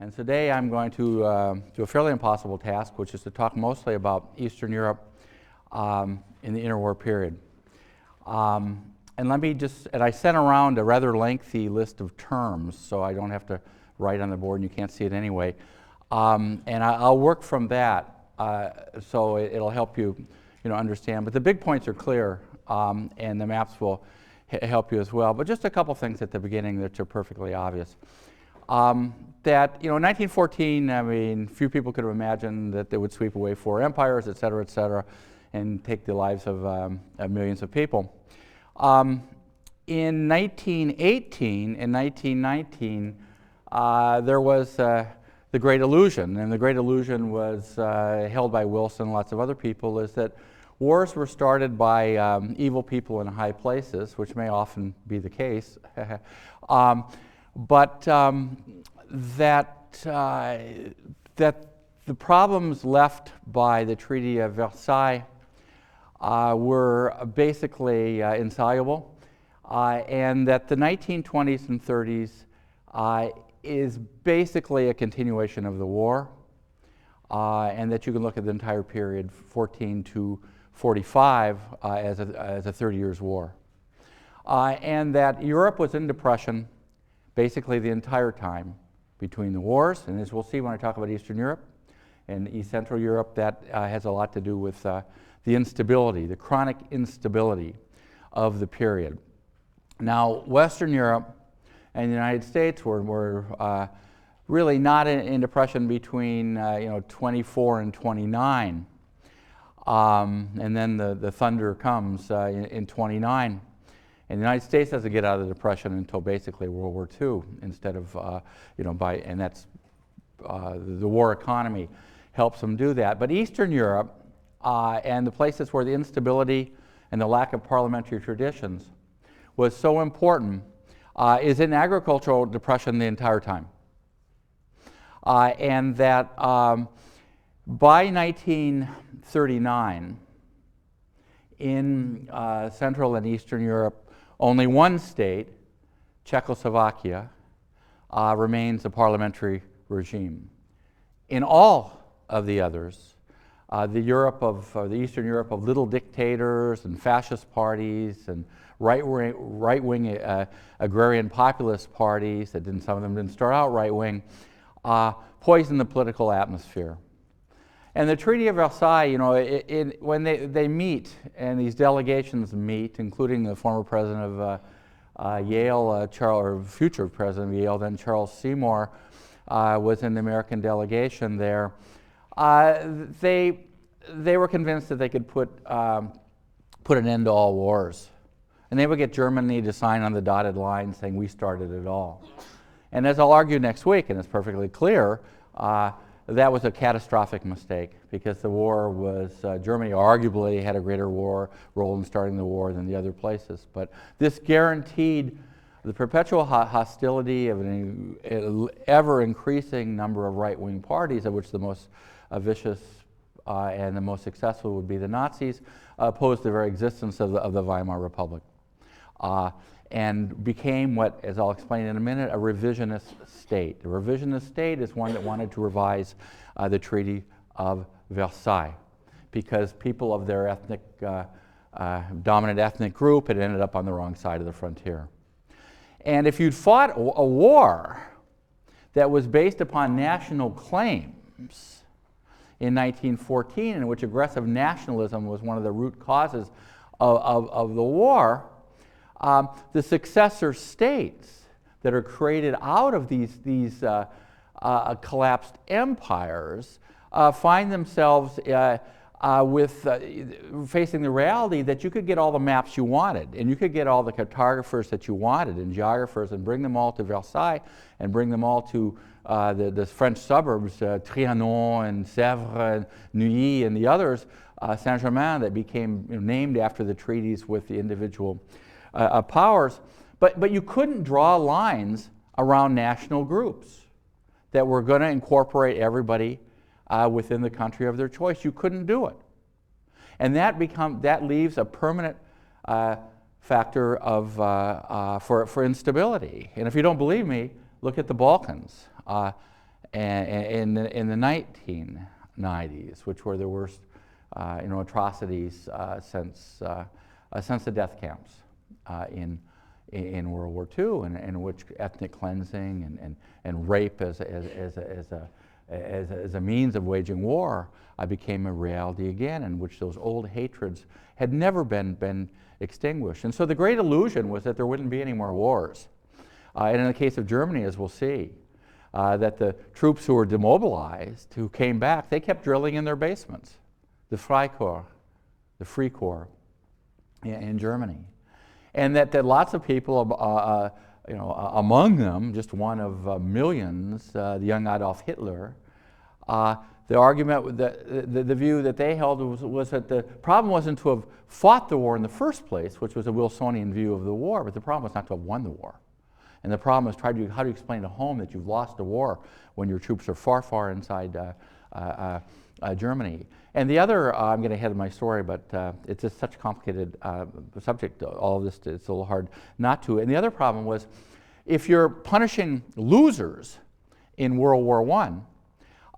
And today I'm going to do a fairly impossible task, which is to talk mostly about Eastern Europe in the interwar period. And I sent around a rather lengthy list of terms, so I don't have to write on the board and you can't see it anyway. And I'll work from that, so it'll help you, understand. But the big points are clear, and the maps will help you as well. But just a couple things at the beginning that are perfectly obvious. That, in 1914, I mean, few people could have imagined that they would sweep away four empires, et cetera, and take the lives of millions of people. In 1918 and 1919, there was the Great Illusion, and the Great Illusion was held by Wilson and lots of other people, is that wars were started by evil people in high places, which may often be the case, but that the problems left by the Treaty of Versailles were basically insoluble, and that the 1920s and 30s is basically a continuation of the war, and that you can look at the entire period, 14 to 45, as a 30 years war. And that Europe was in depression basically the entire time between the wars, and as we'll see when I talk about Eastern Europe and East Central Europe, that has a lot to do with the instability, the chronic instability of the period. Now, Western Europe and the United States were really not in depression between 24 and 29, and then the thunder comes in 29. And the United States doesn't get out of the depression until basically World War II, instead of, and that's the war economy helps them do that. But Eastern Europe and the places where the instability and the lack of parliamentary traditions was so important is in agricultural depression the entire time. And that by 1939, in Central and Eastern Europe, only one state, Czechoslovakia, remains a parliamentary regime. In all of the others, the Eastern Europe of little dictators and fascist parties and right-wing agrarian populist parties, some of them didn't start out right-wing, poisoned the political atmosphere. And the Treaty of Versailles, when they meet, and these delegations meet, including the former president of Yale, or future president of Yale, then Charles Seymour, was in the American delegation there. They were convinced that they could put an end to all wars. And they would get Germany to sign on the dotted line saying, we started it all. And as I'll argue next week, and it's perfectly clear, that was a catastrophic mistake, because the war was, Germany arguably had a greater role in starting the war than the other places. But this guaranteed the perpetual hostility of an ever-increasing number of right-wing parties, of which the most vicious and the most successful would be the Nazis, opposed the very existence of the Weimar Republic. And became what, as I'll explain in a minute, a revisionist state. A revisionist state is one that wanted to revise the Treaty of Versailles, because people of their dominant ethnic group had ended up on the wrong side of the frontier. And if you'd fought a war that was based upon national claims in 1914, in which aggressive nationalism was one of the root causes of the war, the successor states that are created out of these collapsed empires find themselves facing the reality that you could get all the maps you wanted, and you could get all the cartographers that you wanted and geographers, and bring them all to Versailles, and bring them all to the French suburbs, Trianon and Sèvres and Neuilly and the others, Saint-Germain, that became named after the treaties with the individual powers, but you couldn't draw lines around national groups that were going to incorporate everybody within the country of their choice. You couldn't do it, and that leaves a permanent factor for instability. And if you don't believe me, look at the Balkans. in the 1990s, which were the worst atrocities since the death camps in World War II, and in which ethnic cleansing and rape as a means of waging war became a reality again, in which those old hatreds had never been extinguished. And so the great illusion was that there wouldn't be any more wars. And in the case of Germany, as we'll see, that the troops who were demobilized, who came back, they kept drilling in their basements. The Freikorps, the Free Corps in Germany. And that lots of people, among them, just one of millions, the young Adolf Hitler, the argument, the view that they held was that the problem wasn't to have fought the war in the first place, which was a Wilsonian view of the war, but the problem was not to have won the war. And the problem is how do you explain at home that you've lost a war when your troops are far, far inside Germany. And the other, I'm getting ahead of my story, but it's just such a complicated subject, all of this, it's a little hard not to. And the other problem was, if you're punishing losers in World War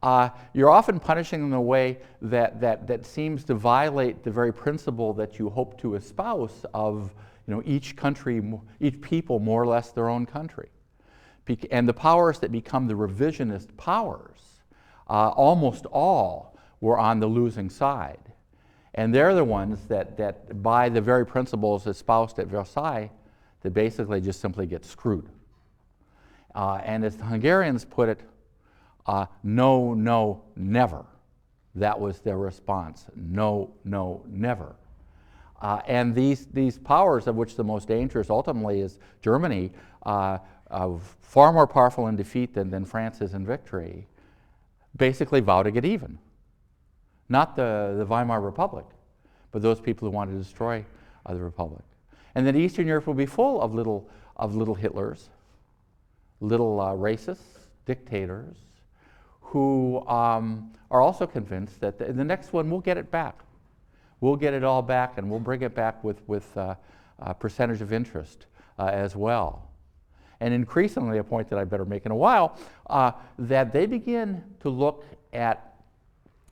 I, you're often punishing them in a way that seems to violate the very principle that you hope to espouse of each country, each people more or less their own country. And the powers that become the revisionist powers, almost all were on the losing side. And they're the ones that by the very principles espoused at Versailles, that basically just simply get screwed. And as the Hungarians put it, no, no, never. That was their response. No, no, never. And these powers, of which the most dangerous ultimately is Germany, far more powerful in defeat than France is in victory, basically vow to get even. Not the Weimar Republic, but those people who want to destroy the Republic. And then Eastern Europe will be full of little Hitlers, little racists, dictators, who are also convinced that the next one, we'll get it back. We'll get it all back, and we'll bring it back with a percentage of interest as well. And increasingly, a point that I better make in a while, that they begin to look at,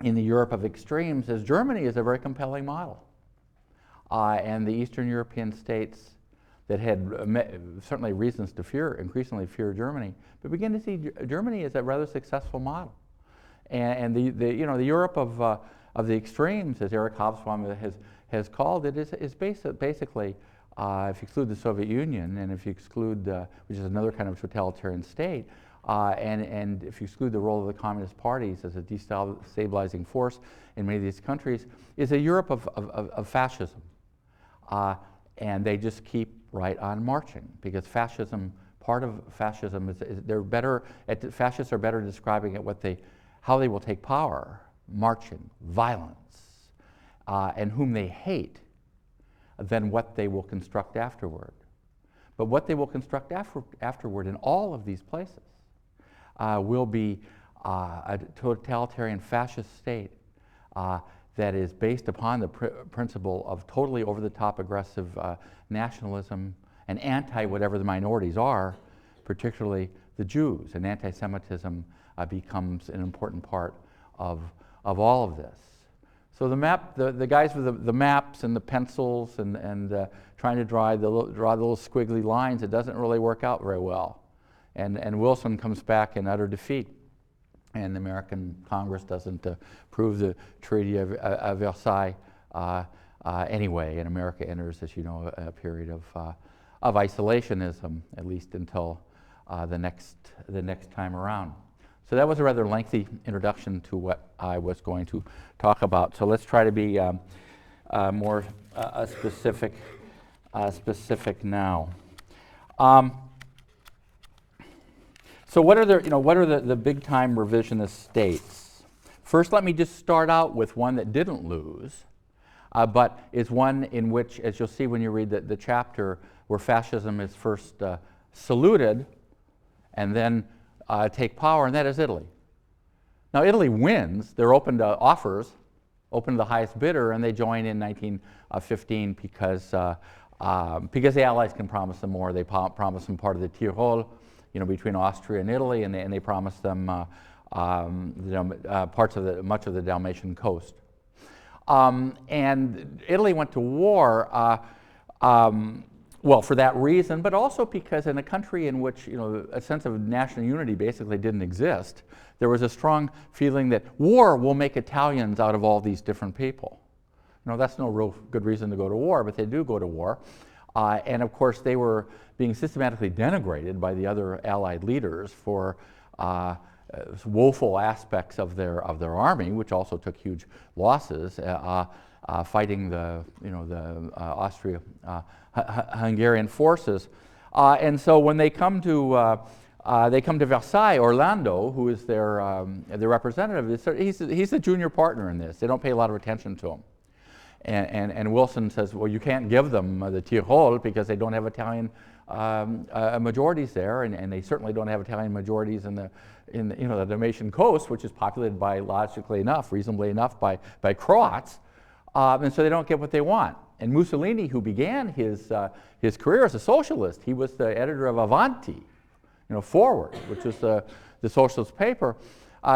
in the Europe of extremes, as Germany is a very compelling model. And the Eastern European states that had certainly reasons to increasingly fear Germany, but begin to see Germany as a rather successful model. And the Europe of the extremes, as Eric Hobsbawm has called it, is basically, if you exclude the Soviet Union, and if you exclude, which is another kind of totalitarian state, and if you exclude the role of the communist parties as a destabilizing force in many of these countries, is a Europe of fascism. And they just keep right on marching, because fascism, part of fascism is they're better at, fascists are better at describing it how they will take power, marching, violence, and whom they hate, than what they will construct afterward. But what they will construct afterward in all of these places will be a totalitarian fascist state that is based upon the principle of totally over-the-top aggressive nationalism and anti-whatever the minorities are, particularly the Jews. And anti-Semitism becomes an important part of all of this. So the map, the guys with the maps and the pencils and trying to draw the little squiggly lines, it doesn't really work out very well. And Wilson comes back in utter defeat. And the American Congress doesn't approve the Treaty of Versailles anyway. And America enters, as you know, a period of isolationism, at least until the next time around. So that was a rather lengthy introduction to what I was going to talk about. So let's try to be more specific now. So what are the big time revisionist states? First, let me just start out with one that didn't lose, but is one in which, as you'll see when you read the chapter, where fascism is first saluted and then take power, and that is Italy. Now, Italy wins. They're open to offers, open to the highest bidder, and they join in 1915 because the Allies can promise them more. They promise them part of the Tyrol between Austria and Italy, and they promised them much of the Dalmatian coast. And Italy went to war, well, for that reason, but also because in a country in which a sense of national unity basically didn't exist, there was a strong feeling that war will make Italians out of all these different people. That's no real good reason to go to war, but they do go to war. And of course, they were being systematically denigrated by the other Allied leaders for woeful aspects of their army, which also took huge losses, fighting the Austro-Hungarian forces. And so when they come to Versailles, Orlando, who is their representative, he's a junior partner in this. They don't pay a lot of attention to him. And Wilson says, well, you can't give them the Tyrol because they don't have Italian majorities there, and they certainly don't have Italian majorities in the Dalmatian coast, which is populated by, reasonably enough, by Croats, and so they don't get what they want. And Mussolini, who began his career as a socialist, he was the editor of Avanti, Forward, which was the socialist paper.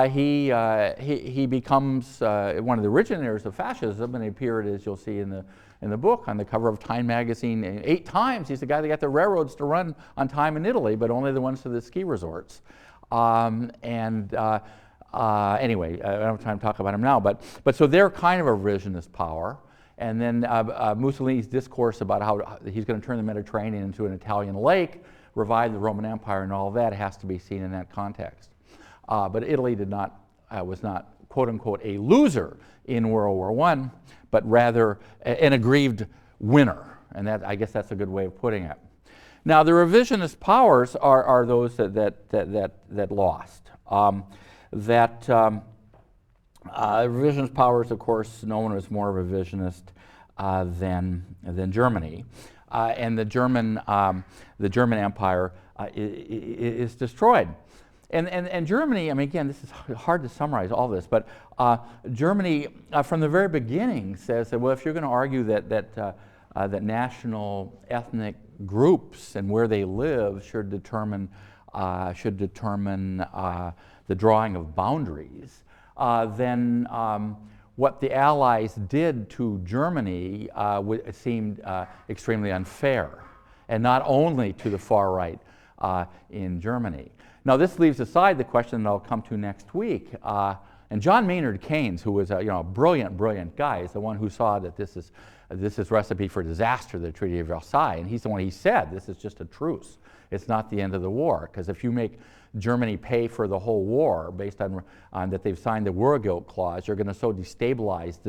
He becomes one of the originators of fascism, and he appeared, as you'll see in the book, on the cover of Time magazine 8 times. He's the guy that got the railroads to run on time in Italy, but only the ones to the ski resorts. Anyway, I don't have time to talk about him now, but so they're kind of a revisionist power. And then Mussolini's discourse about how he's going to turn the Mediterranean into an Italian lake, revive the Roman Empire, and all of that has to be seen in that context. But Italy was not, quote unquote, a loser in World War I, but rather an aggrieved winner. And I guess that's a good way of putting it. Now, the revisionist powers are those that lost. Revisionist powers, of course, no one was more revisionist than Germany, and the German Empire is destroyed. And Germany, I mean, again, this is hard to summarize all this, but Germany, from the very beginning, says that, well, if you're going to argue that national ethnic groups and where they live should determine the drawing of boundaries, then what the Allies did to Germany seemed extremely unfair, and not only to the far right in Germany. Now, this leaves aside the question that I'll come to next week. And John Maynard Keynes, who was a brilliant, brilliant guy, is the one who saw that this is recipe for disaster, the Treaty of Versailles. And he's the one he said, this is just a truce. It's not the end of the war. Because if you make Germany pay for the whole war based on that they've signed the war guilt clause, you're going to so destabilize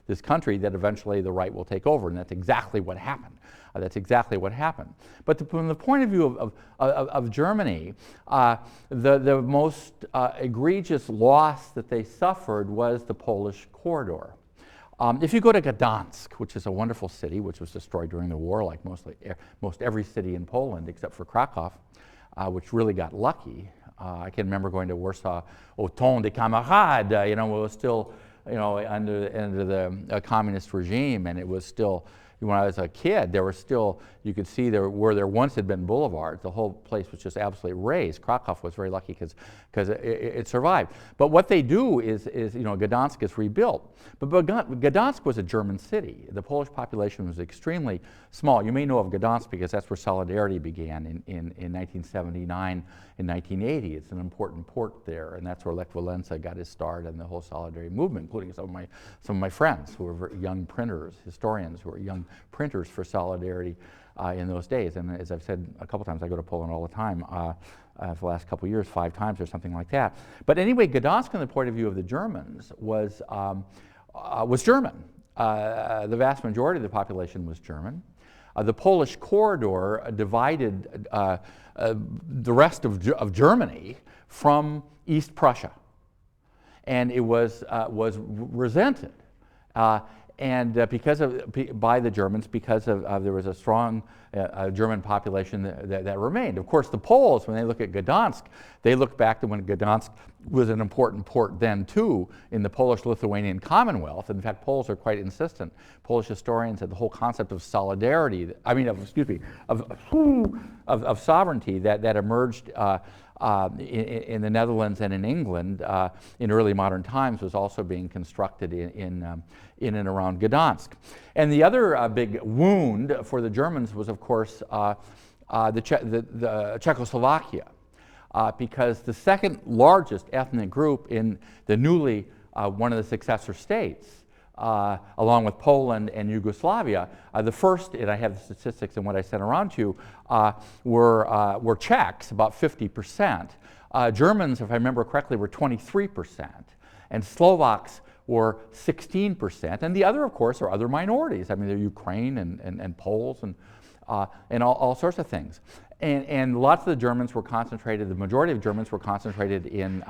this country that eventually the right will take over. And that's exactly what happened. But from the point of view of Germany, the most egregious loss that they suffered was the Polish corridor. If you go to Gdansk, which is a wonderful city, which was destroyed during the war, like most every city in Poland except for Krakow, which really got lucky. I can remember going to Warsaw, Auton des Camarades, it was still, under the communist regime, and it was still. When I was a kid, there were still, you could see where there once had been boulevards. The whole place was just absolutely razed. Krakow was very lucky because it survived. But what they do is Gdansk is rebuilt. But Gdansk was a German city. The Polish population was extremely small. You may know of Gdansk because that's where Solidarity began in 1979 and 1980. It's an important port there, and that's where Lech Walesa got his start in the whole Solidarity movement, including some of my friends who were very young printers, historians who were young printers for Solidarity in those days. And as I've said a couple times, I go to Poland all the time for the last couple of years, 5 times or something like that. But anyway, Gdansk, from the point of view of the Germans, was German. The vast majority of the population was German. The Polish corridor divided the rest of Germany from East Prussia, and it was resented. by the Germans, because there was a strong German population that remained. Of course, the Poles, when they look at Gdansk, they look back to when Gdansk was an important port then too in the Polish-Lithuanian Commonwealth. In fact, Poles are quite insistent. Polish historians had the whole concept of solidarity, of sovereignty that emerged in the Netherlands and in England in early modern times was also being constructed in and around Gdansk. And the other big wound for the Germans was, of course, the Czechoslovakia, because the second largest ethnic group in the newly one of the successor states, along with Poland and Yugoslavia, the first, and I have the statistics and what I sent around to you, were Czechs, about 50%. Germans, if I remember correctly, were 23%, and Slovaks were 16%. And the other, of course, are other minorities. I mean, they're Ukraine and Poles and all sorts of things. And lots of the Germans were concentrated, the majority of Germans were concentrated in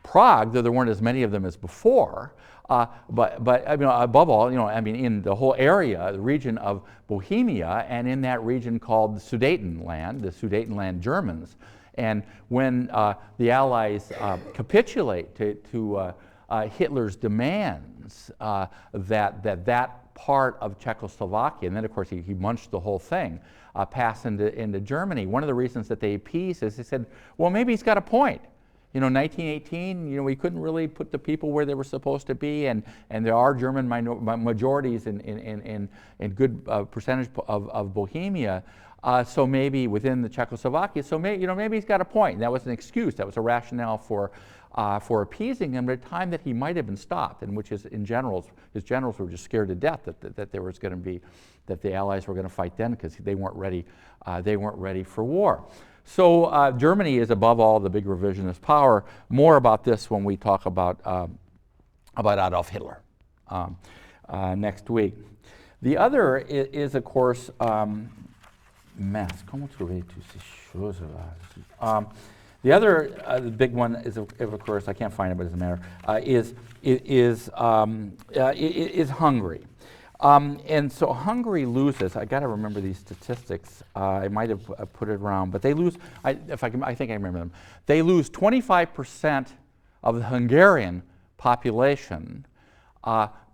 Prague, though there weren't as many of them as before. But I mean, above all, in the whole area, the region of Bohemia, and in that region called the Sudetenland Germans. And when the Allies capitulate to Hitler's demands that part of Czechoslovakia, and then of course he munched the whole thing, pass into Germany. One of the reasons that they appeased is they said, well, maybe he's got a point. 1918, we couldn't really put the people where they were supposed to be, and there are German majorities in good percentage of Bohemia. So maybe within the Czechoslovakia, so maybe he's got a point. And that was an excuse. That was a rationale for appeasing him at a time that he might have been stopped, in which his generals were just scared to death that there was going to be, that the Allies were going to fight then, because they weren't ready. They weren't ready for war. So Germany is above all the big revisionist power. More about this when we talk about Adolf Hitler next week. The other is of course, comment trouver toutes ces choses-là? The other the big one is of course, I can't find it, but it doesn't matter, is Hungary. And so Hungary loses, I got to remember these statistics, I might have put it around, but they lose, I think I remember them. They lose 25% of the Hungarian population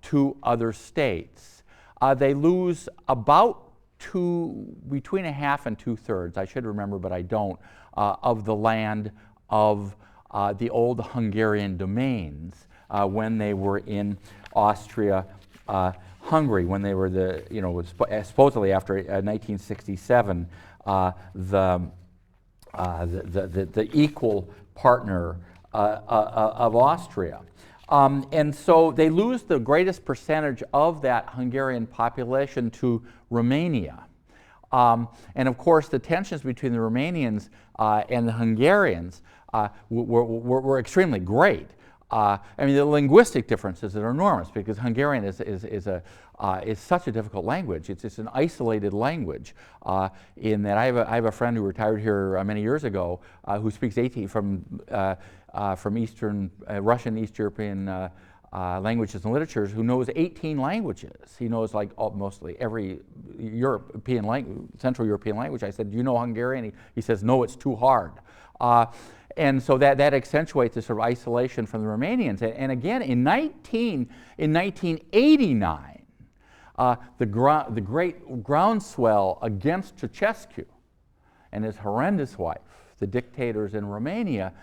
to other states. They lose about between a half and 2/3, I should remember, but I don't, of the land of the old Hungarian domains when they were in Austria-Hungary, when they were supposedly after 1967, the equal partner of Austria. And so they lose the greatest percentage of that Hungarian population to Romania. And of course, the tensions between the Romanians and the Hungarians were extremely great. I mean, the linguistic differences are enormous, because Hungarian is such a difficult language. It's an isolated language. In that, I have a friend who retired here many years ago who speaks 18 from Eastern Russian, East European languages and literatures, who knows 18 languages. He knows mostly every Central European language. I said, "Do you know Hungarian?" He says, "No, it's too hard." And so that accentuates the sort of isolation from the Romanians. And again, in 1989, the great groundswell against Ceausescu and his horrendous wife, the dictators in Romania,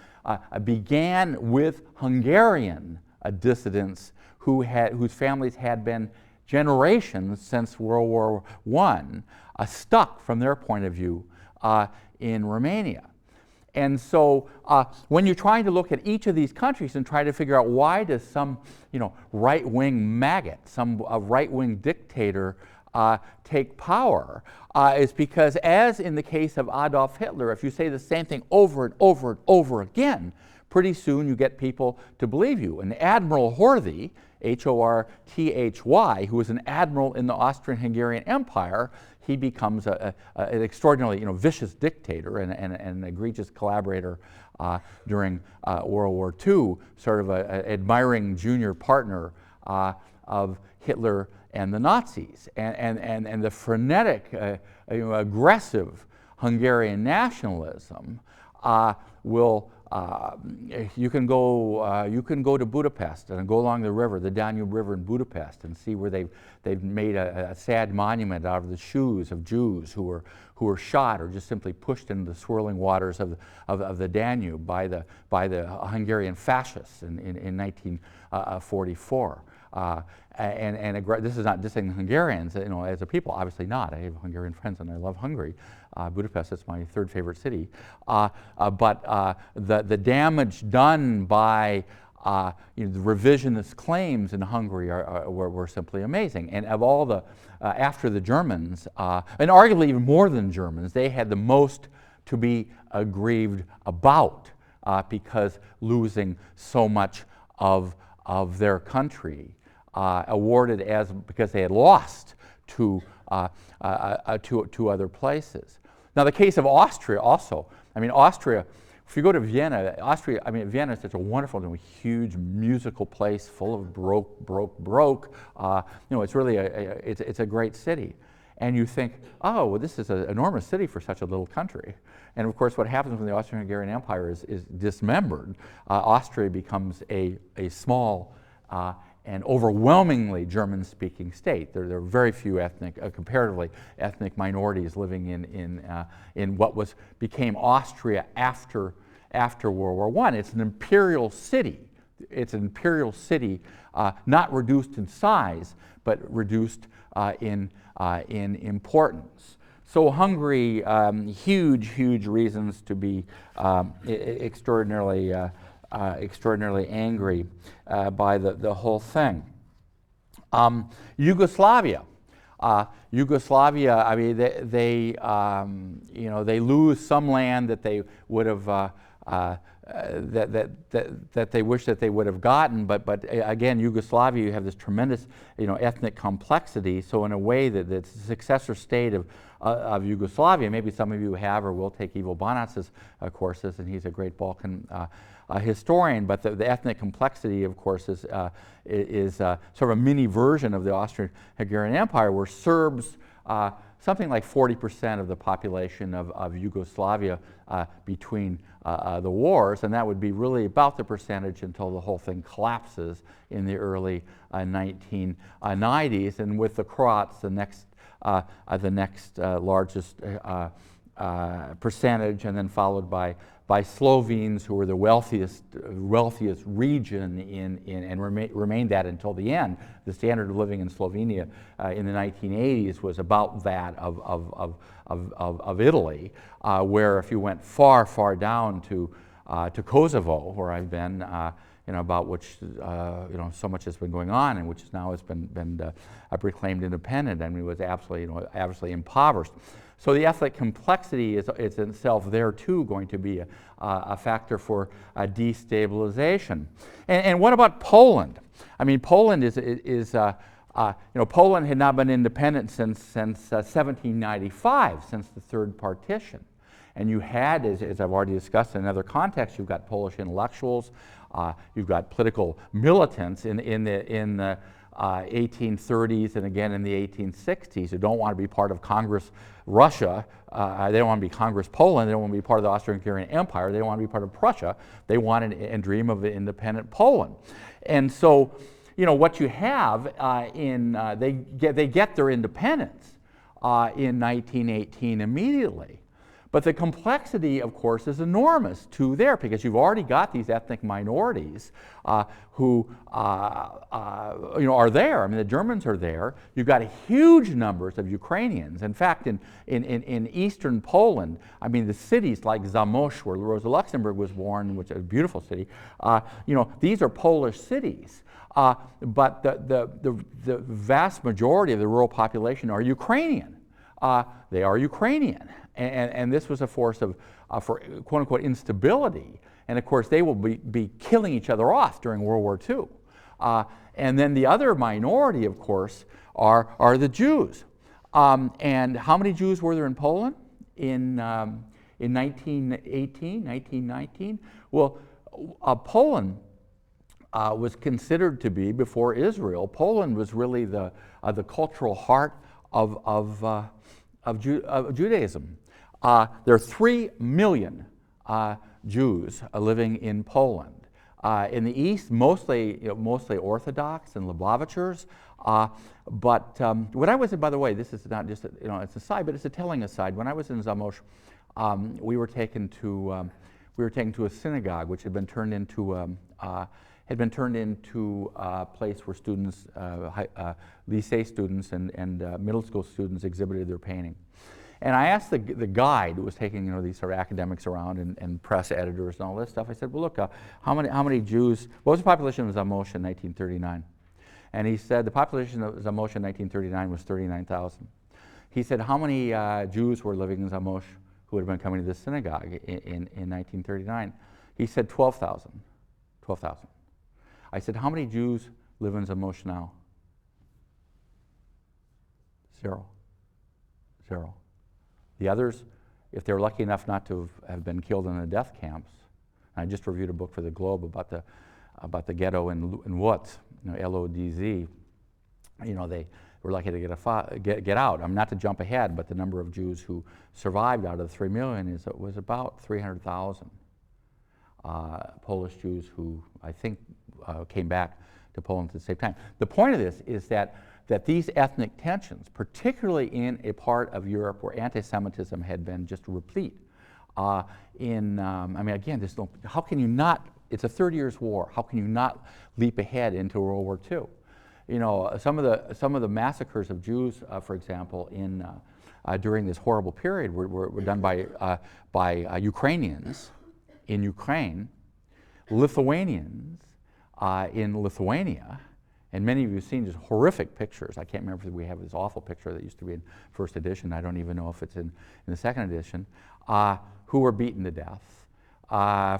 began with Hungarian dissidents whose families had been generations since World War I stuck, from their point of view, in Romania. And so when you're trying to look at each of these countries and try to figure out why does some right-wing maggot, some right-wing dictator take power, is because, as in the case of Adolf Hitler, if you say the same thing over and over and over again, pretty soon you get people to believe you. And Admiral Horthy, Horthy, who was an admiral in the Austrian-Hungarian Empire, he becomes an extraordinarily vicious dictator and an egregious collaborator during World War II, sort of an admiring junior partner of Hitler and the Nazis. And the frenetic, aggressive Hungarian nationalism will. You can go to Budapest and go along the river, the Danube River in Budapest, and see where they've made a sad monument out of the shoes of Jews who were shot or just simply pushed into the swirling waters of the Danube by the Hungarian fascists in 1944. This is not dissing Hungarians, as a people. Obviously not. I have Hungarian friends and I love Hungary. Budapest is my third favorite city. But the damage done by the revisionist claims in Hungary were simply amazing. And of all the, after the Germans, and arguably even more than Germans, they had the most to be aggrieved about because losing so much of their country, awarded as because they had lost to other places. Now the case of Austria also. I mean, Austria. If you go to Vienna, Austria. I mean, Vienna is such a wonderful, huge musical place, full of broke. It's really it's a great city, and you think, oh, well, this is an enormous city for such a little country. And of course, what happens when the Austro-Hungarian Empire is dismembered? Austria becomes a small and overwhelmingly German-speaking state. There are very few comparatively ethnic minorities living in what became Austria after World War I. It's an imperial city. It's an imperial city, not reduced in size, but reduced in importance. So Hungary, huge reasons to be extraordinarily angry by the whole thing. Yugoslavia. I mean, they lose some land that they would have that they wish that they would have gotten, but again, Yugoslavia, you have this tremendous ethnic complexity. So in a way, the successor state of Yugoslavia, maybe some of you have or will take Ivo Banac's courses, and he's a great Balkan historian. But the ethnic complexity, of course, is sort of a mini version of the Austro-Hungarian Empire, where Serbs, something like 40% of the population of Yugoslavia between the wars, and that would be really about the percentage until the whole thing collapses in the early 1990s, and with the Croats, the next largest percentage, and then followed by Slovenes, who were the wealthiest region and remained that until the end. The standard of living in Slovenia in the 1980s was about that of Italy, where if you went far down to Kosovo, where I've been, about which so much has been going on, and which now has been proclaimed independent, and it was absolutely impoverished. So the ethnic complexity is itself there too going to be a factor for destabilization. And what about Poland? I mean, Poland Poland had not been independent since 1795, since the Third Partition. And you had, as I've already discussed in another context, you've got Polish intellectuals, you've got political militants in the 1830s and again in the 1860s who don't want to be part of Congress Russia. They don't want to be Congress Poland. They don't want to be part of the Austro-Hungarian Empire. They don't want to be part of Prussia. They want and dream of an independent Poland. And so, what you have they get their independence in 1918 immediately. But the complexity, of course, is enormous too there, because you've already got these ethnic minorities who are there. I mean, the Germans are there. You've got huge numbers of Ukrainians. In fact, in eastern Poland, I mean, the cities like Zamość, where Rosa Luxemburg was born, which is a beautiful city, these are Polish cities. But the vast majority of the rural population are Ukrainian. They are Ukrainian. And this was a force for quote-unquote instability. And of course, they will be killing each other off during World War II. And then the other minority, of course, are the Jews. And how many Jews were there in Poland in 1918, 1919? Well, Poland was considered to be, before Israel, Poland was really the cultural heart of Judaism. There are 3 million Jews living in Poland. In the East, mostly Orthodox and Lubavitchers. But when I was in, by the way, this is not just it's a side, but it's a telling aside. When I was in Zamość, we were taken to a synagogue which had been turned into a place where students, lycée students and middle school students exhibited their painting. And I asked the guide who was taking these sort of academics around and press editors and all this stuff. I said, well, look, how many Jews? What was the population of Zamość in 1939? And he said the population of Zamość in 1939 was 39,000. He said, how many Jews were living in Zamość who had been coming to this synagogue in 1939? He said 12,000. 12,000. I said, how many Jews live in Zamość now? 0. 0. The others, if they were lucky enough not to have been killed in the death camps, and I just reviewed a book for the Globe about the ghetto in Łódź, LODZ. They were lucky to get out. Not to jump ahead, but the number of Jews who survived out of the 3 million was about 300,000 Polish Jews who I think came back to Poland at the same time. The point of this is that these ethnic tensions, particularly in a part of Europe where anti-Semitism had been just replete, how can you not, it's a 30 years war, how can you not leap ahead into World War II? Some of the massacres of Jews, for example, during this horrible period were done by Ukrainians in Ukraine, Lithuanians in Lithuania. And many of you have seen just horrific pictures. I can't remember if we have this awful picture that used to be in first edition. I don't even know if it's in the second edition, who were beaten to death.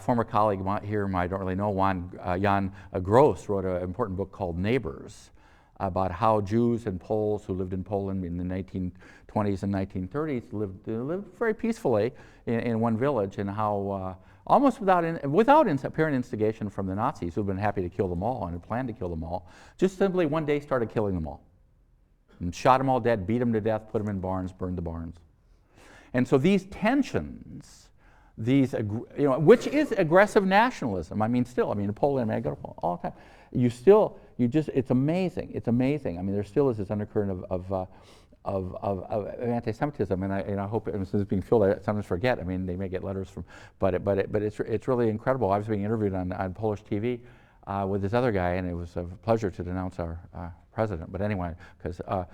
Former colleague here, I don't really know, Jan Gross, wrote an important book called Neighbors, about how Jews and Poles who lived in Poland in the 1920s and 1930s lived very peacefully in one village, and how almost without apparent instigation from the Nazis, who've been happy to kill them all and had planned to kill them all, just simply one day started killing them all. And shot them all dead, beat them to death, put them in barns, burned the barns. And so these tensions, which is aggressive nationalism. In Poland, I go to Poland all the time. It's amazing. It's amazing. There still is this undercurrent of anti-Semitism, and I hope this is being filled. I sometimes forget. They may get letters from, but it's really incredible. I was being interviewed on Polish TV with this other guy, and it was a pleasure to denounce our president. But anyway, but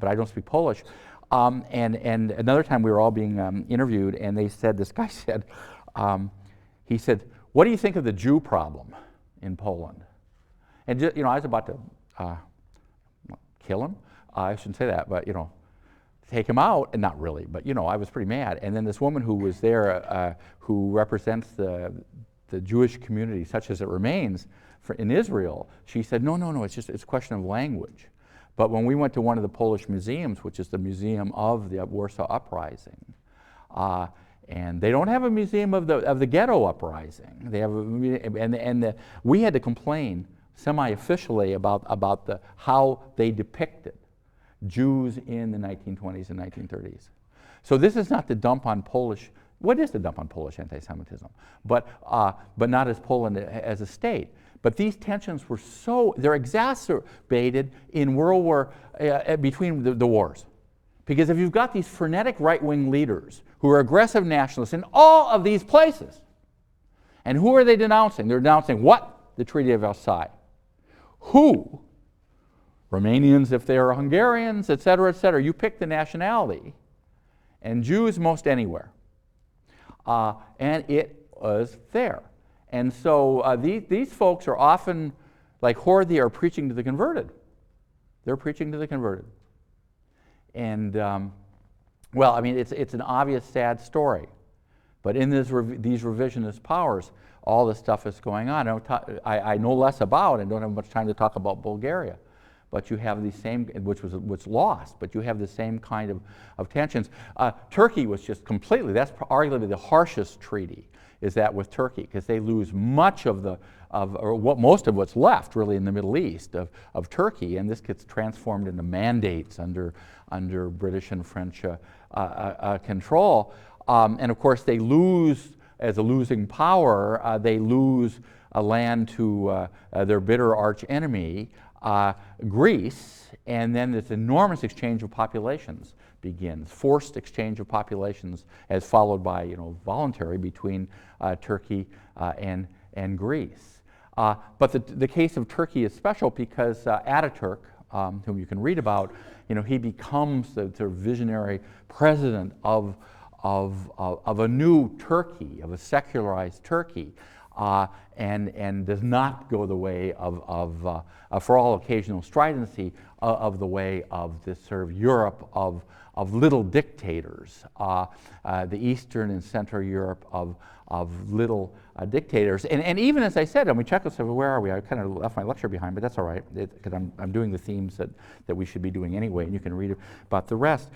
I don't speak Polish. And another time we were all being interviewed, and this guy said, he said, "What do you think of the Jew problem in Poland?" And I was about to kill him. I shouldn't say that, but take him out, and not really, but I was pretty mad. And then this woman who was there, who represents the Jewish community, such as it remains in Israel, she said, no, it's a question of language. But when we went to one of the Polish museums, which is the museum of the Warsaw Uprising, and they don't have a museum of the ghetto uprising. They have we had to complain semi-officially about how they depicted Jews in the 1920s and 1930s. So this is not the dump on Polish. What is the dump on Polish anti-Semitism? But not as Poland as a state. But these tensions they're exacerbated in World War, between the wars. Because if you've got these frenetic right-wing leaders who are aggressive nationalists in all of these places, and who are they denouncing? They're denouncing what? The Treaty of Versailles. Who? Romanians, if they are Hungarians, et cetera, et cetera. You pick the nationality, and Jews most anywhere. And it was there. And so these folks are often, like Horthy, are preaching to the converted. They're preaching to the converted. And, it's an obvious sad story. But in these revisionist powers, all this stuff is going on. I know less about, and don't have much time to talk about Bulgaria. but you have the same, which was lost, but you have the same kind of tensions. Turkey was just completely, that's arguably the harshest treaty, is that with Turkey, because they lose much of the, most of what's left really in the Middle East of Turkey, and this gets transformed into mandates under British and French control. And of course they lose, as a losing power, they lose land to their bitter arch enemy, Greece, and then this enormous exchange of populations begins, forced exchange of populations as followed by voluntary between Turkey and Greece. But the case of Turkey is special because Ataturk, whom you can read about, he becomes the sort of visionary president of a new Turkey, of a secularized Turkey, and does not go the way of for all occasional stridency, of the way of this sort of Europe of little dictators, the Eastern and Central Europe of little dictators. And even as I said, I mean, Czechoslovakia, where are we? I kind of left my lecture behind, but that's all right, because I'm doing the themes that we should be doing anyway, and you can read about the rest.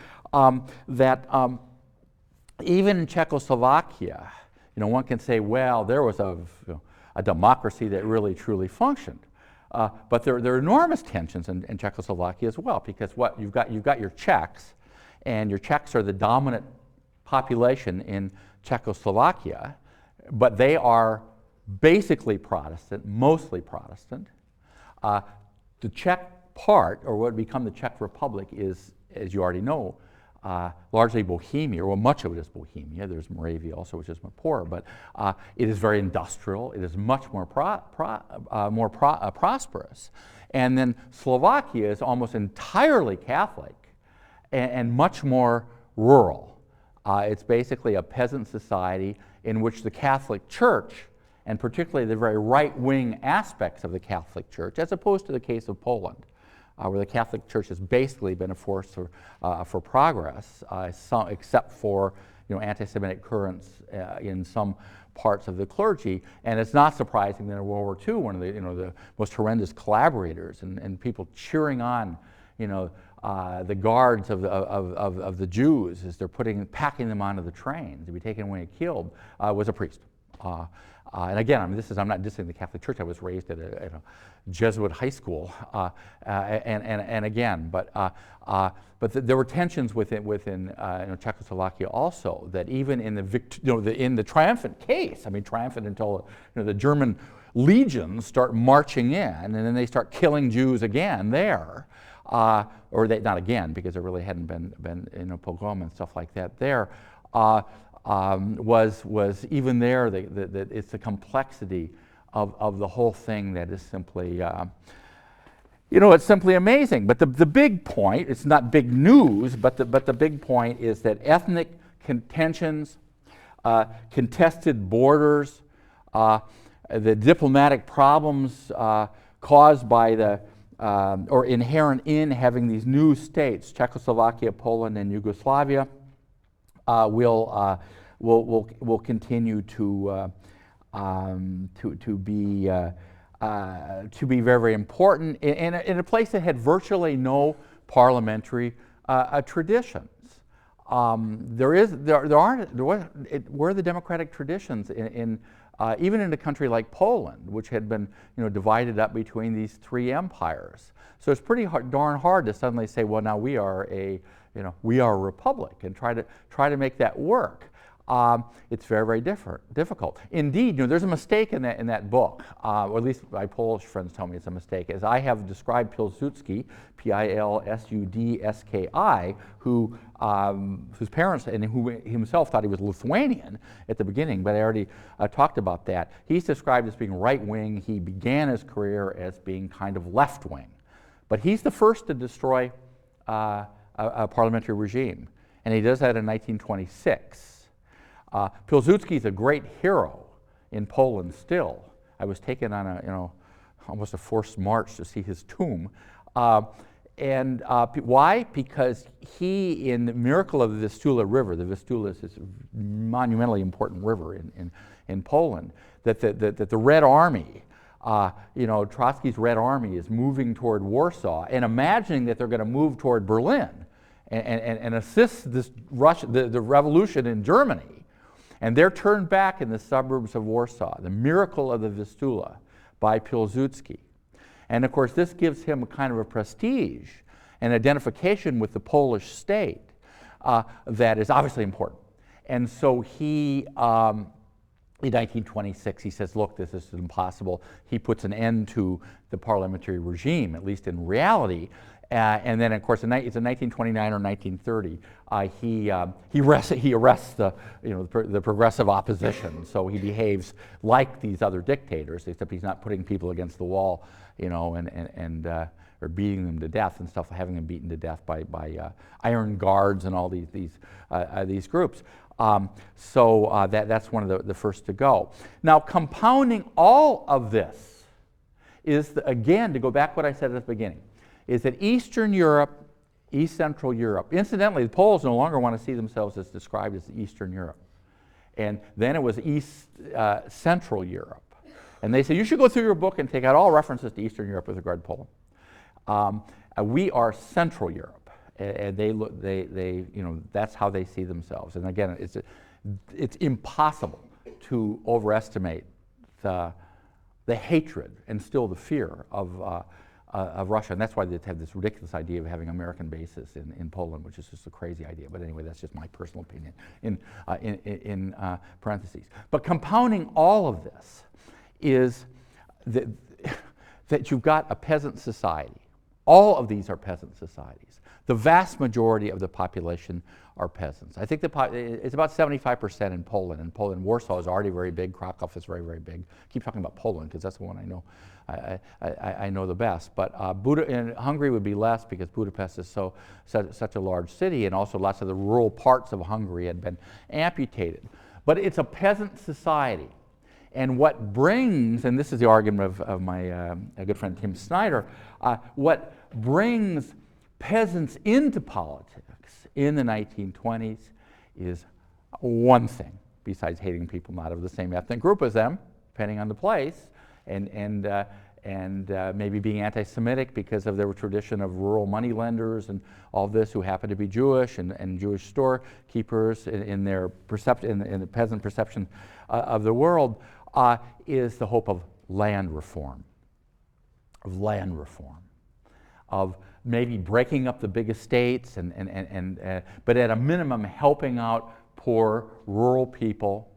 Even in Czechoslovakia, one can say, well, there was a democracy that really truly functioned. But there are enormous tensions in Czechoslovakia as well, because what you've got your Czechs, and your Czechs are the dominant population in Czechoslovakia, but they are basically Protestant, mostly Protestant. The Czech part, or what would become the Czech Republic, is, as you already know, largely Bohemia, well, much of it is Bohemia. There's Moravia also, which is more poor, but it is very industrial. It is much more prosperous. And then Slovakia is almost entirely Catholic and much more rural. It's basically a peasant society in which the Catholic Church, and particularly the very right-wing aspects of the Catholic Church, as opposed to the case of Poland, where the Catholic Church has basically been a force for progress, except for anti-Semitic currents in some parts of the clergy. And it's not surprising that in World War II, one of the most horrendous collaborators and people cheering on the guards of the Jews as they're packing them onto the train to be taken away and killed, was a priest. And again, I mean, I'm not dissing the Catholic Church. I was raised at a Jesuit high school, and again, but there were tensions within Czechoslovakia also, that even in the triumphant case, I mean, triumphant until the German legions start marching in, and then they start killing Jews again there, or not again, because there really hadn't been pogrom and stuff like that there. Was even there, that it's the complexity of the whole thing that is simply, it's simply amazing. But the big point, it's not big news, but the big point is that ethnic contentions, contested borders, the diplomatic problems caused by or inherent in having these new states, Czechoslovakia, Poland, and Yugoslavia, will continue to be very, very important in a place that had virtually no parliamentary traditions. Were the democratic traditions even in a country like Poland, which had been divided up between these three empires. So it's pretty darn hard to suddenly say, well, now we are a republic, and try to make that work. It's very, very difficult. Indeed, there's a mistake in that book, or at least my Polish friends tell me it's a mistake, as I have described Pilsudski, Pilsudski, whose parents and who himself thought he was Lithuanian at the beginning, but I already talked about that. He's described as being right-wing. He began his career as being kind of left-wing, but he's the first to destroy a parliamentary regime, and he does that in 1926. Pilsudski is a great hero in Poland still. I was taken on almost a forced march to see his tomb. Why? Because he, in the miracle of the Vistula River, the Vistula is this monumentally important river in Poland, that the Red Army You know, Trotsky's Red Army is moving toward Warsaw and imagining that they're going to move toward Berlin and assist this the revolution in Germany. And they're turned back in the suburbs of Warsaw, the miracle of the Vistula by Pilsudski. And of course, this gives him a kind of a prestige and identification with the Polish state that is obviously important. And so he, in 1926, he says, look, this is impossible. He puts an end to the parliamentary regime, at least in reality. And then, of course, it's in 1929 or 1930, he arrests the, the progressive opposition. So he behaves like these other dictators, except he's not putting people against the wall, or beating them to death and stuff, having them beaten to death by iron guards and all these groups. That's one of the first to go. Now, compounding all of this is, again, to go back to what I said at the beginning, is that Eastern Europe, East Central Europe, incidentally, the Poles no longer want to see themselves as described as Eastern Europe. And then it was East Central Europe. And they say, you should go through your book and take out all references to Eastern Europe with regard to Poland. We are Central Europe. And that's how they see themselves. And again, it's impossible to overestimate the hatred and still the fear of Russia. And that's why they have this ridiculous idea of having American bases in Poland, which is just a crazy idea. But anyway, that's just my personal opinion in parentheses. But compounding all of this is that you've got a peasant society. All of these are peasant societies. The vast majority of the population are peasants. I think it's about 75% in Poland. In Poland, Warsaw is already very big. Krakow is very, very big. I keep talking about Poland because that's the one I know. I know the best. But in Hungary would be less because Budapest is such a large city, and also lots of the rural parts of Hungary had been amputated. But it's a peasant society. And what brings, and this is the argument of my good friend Tim Snyder, what brings peasants into politics in the 1920s is one thing, besides hating people not of the same ethnic group as them, depending on the place, and maybe being anti-Semitic because of their tradition of rural moneylenders and all this who happen to be Jewish and Jewish storekeepers in their in the peasant perception of the world, is the hope of land reform, of maybe breaking up the big estates, but at a minimum helping out poor rural people.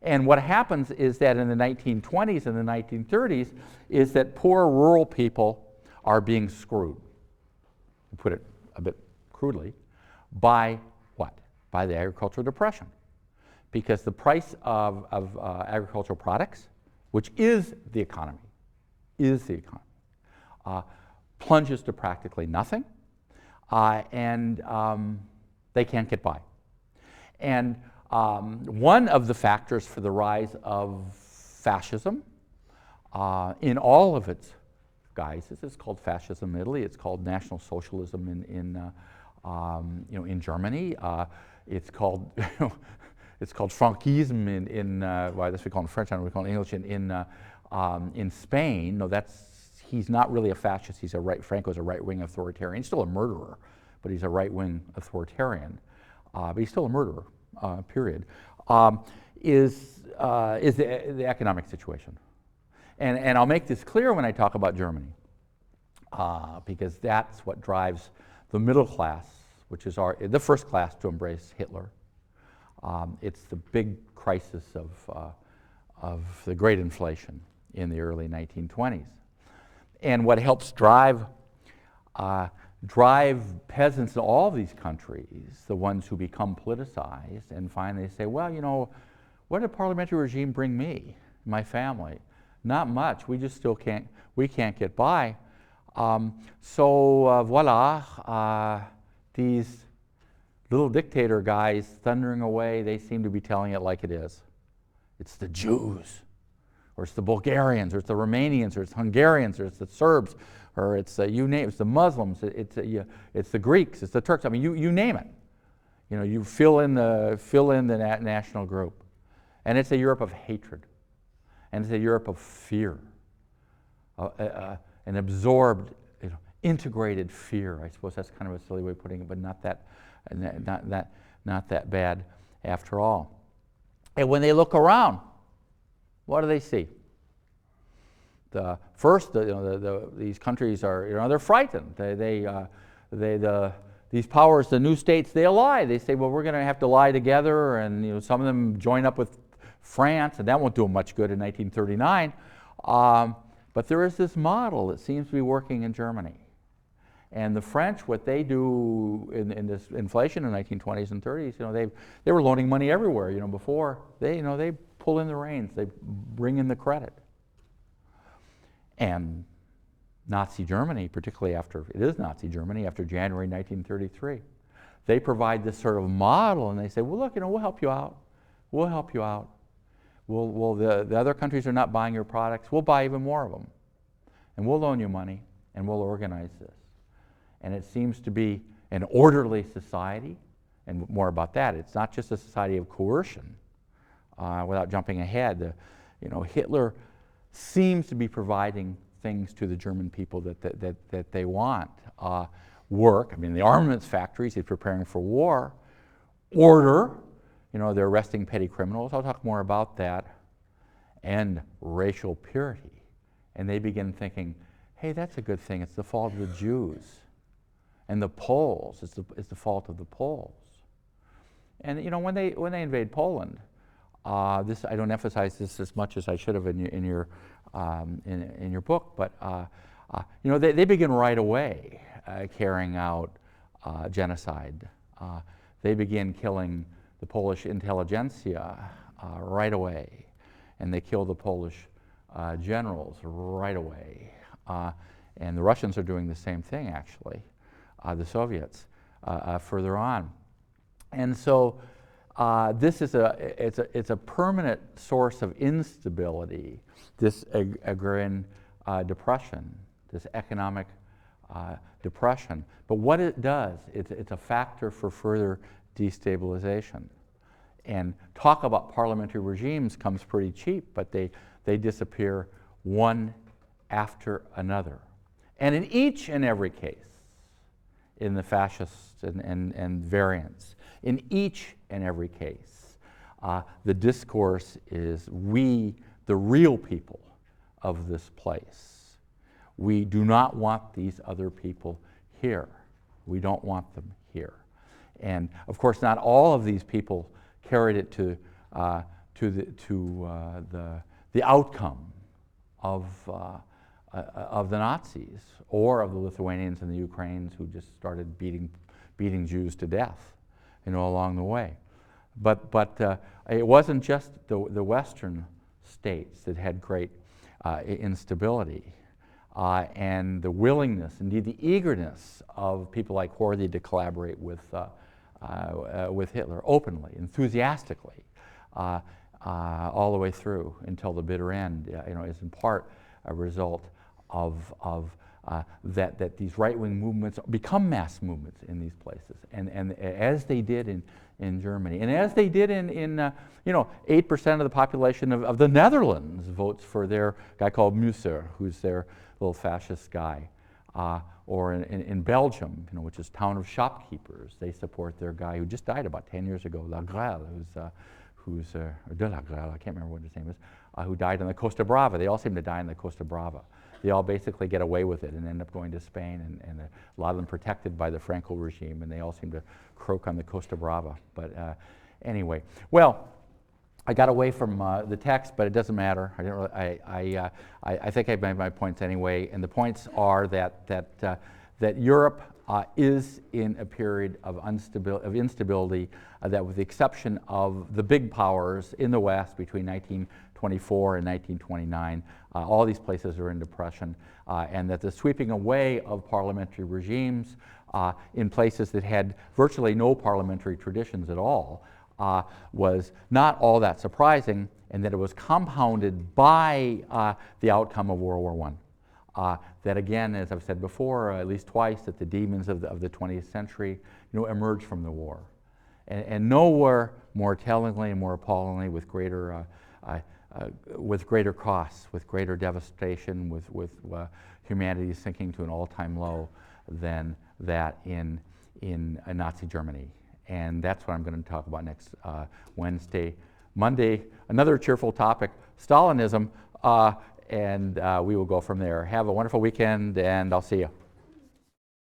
And what happens is that in the 1920s and the 1930s is that poor rural people are being screwed, to put it a bit crudely, by what? By the agricultural depression. Because the price of agricultural products, which is the economy, plunges to practically nothing, and they can't get by. And one of the factors for the rise of fascism in all of its guises is called fascism in Italy. It's called National Socialism in Germany. It's called it's called Franquism well, that's what we call it in French. I don't know what we call it in English. In Spain, no, he's not really a fascist. Franco's a right-wing authoritarian. He's still a murderer, but he's a right-wing authoritarian. But he's still a murderer. Period. Is the economic situation, and I'll make this clear when I talk about Germany, because that's what drives the middle class, which is the first class to embrace Hitler. It's the big crisis of the great inflation in the early 1920s. And what helps drive peasants in all these countries, the ones who become politicized, and finally say, well, what did a parliamentary regime bring me, my family? Not much. We just still can't get by. Voila, these little dictator guys thundering away, they seem to be telling it like it is. It's the Jews, or it's the Bulgarians, or it's the Romanians, or it's Hungarians, or it's the Serbs, or it's you name it, it's the Muslims, it's the Greeks, it's the Turks. I mean, you name it. You fill in the national group, and it's a Europe of hatred, and it's a Europe of fear, an absorbed, integrated fear. I suppose that's kind of a silly way of putting it, but not that bad after all. And when they look around, what do they see? These countries are, they're frightened. These powers, the new states, they lie. They say, well, we're going to have to lie together, and some of them join up with France, and that won't do them much good in 1939. But there is this model that seems to be working in Germany. And the French, what they do in this inflation in the 1920s and 30s, they were loaning money everywhere. Before they pull in the reins, they bring in the credit. And Nazi Germany, particularly after January 1933, they provide this sort of model, and they say, well, look, we'll help you out. We'll help you out. The other countries are not buying your products. We'll buy even more of them. And we'll loan you money, and we'll organize this. And it seems to be an orderly society, and more about that. It's not just a society of coercion. Without jumping ahead, Hitler seems to be providing things to the German people that they want. Work, the armaments factories, he's preparing for war. Order, they're arresting petty criminals. I'll talk more about that. And racial purity. And they begin thinking, hey, that's a good thing. It's the fault of the Jews. And the Poles, it's the fault of the Poles. And when they invade Poland, I don't emphasize this as much as I should have in your book, but they begin right away carrying out genocide. They begin killing the Polish intelligentsia right away, and they kill the Polish generals right away. And the Russians are doing the same thing, actually. The Soviets further on. And so this is it's a permanent source of instability, this agrarian depression, this economic depression. But what it does, it's a factor for further destabilization. And talk about parliamentary regimes comes pretty cheap, but they disappear one after another. And in each and every case, in the fascists and variants, in each and every case, the discourse is we, the real people of this place, we do not want these other people here. We don't want them here. And of course, not all of these people carried it to the outcome of the Nazis or of the Lithuanians and the Ukrainians who just started beating Jews to death, along the way. But it wasn't just the Western states that had great instability. And the willingness, indeed the eagerness of people like Horthy to collaborate with Hitler openly, enthusiastically, all the way through until the bitter end, is in part a result of that these right-wing movements become mass movements in these places, and as they did in Germany, and as they did in 8% of the population of the Netherlands votes for their guy called Musser, who's their little fascist guy, or in Belgium, which is town of shopkeepers, they support their guy who just died about 10 years ago, Lagrelle, who's de Lagrelle, I can't remember what his name is, who died in the Costa Brava. They all seem to die in the Costa Brava. They all basically get away with it and end up going to Spain, and a lot of them protected by the Franco regime, and they all seem to croak on the Costa Brava. But anyway, well, I got away from the text, but it doesn't matter. I didn't really, I think I made my points anyway, and the points are that Europe is in a period of instability that, with the exception of the big powers in the West between 1924 and 1929, all these places are in depression, and that the sweeping away of parliamentary regimes in places that had virtually no parliamentary traditions at all was not all that surprising, and that it was compounded by the outcome of World War I. That again, as I've said before, at least twice, that the demons of the 20th century emerged from the war. And nowhere more tellingly and more appallingly with greater with greater costs, with greater devastation, with humanity sinking to an all-time low than that in Nazi Germany. And that's what I'm going to talk about next Wednesday. Monday, another cheerful topic, Stalinism, and we will go from there. Have a wonderful weekend, and I'll see you.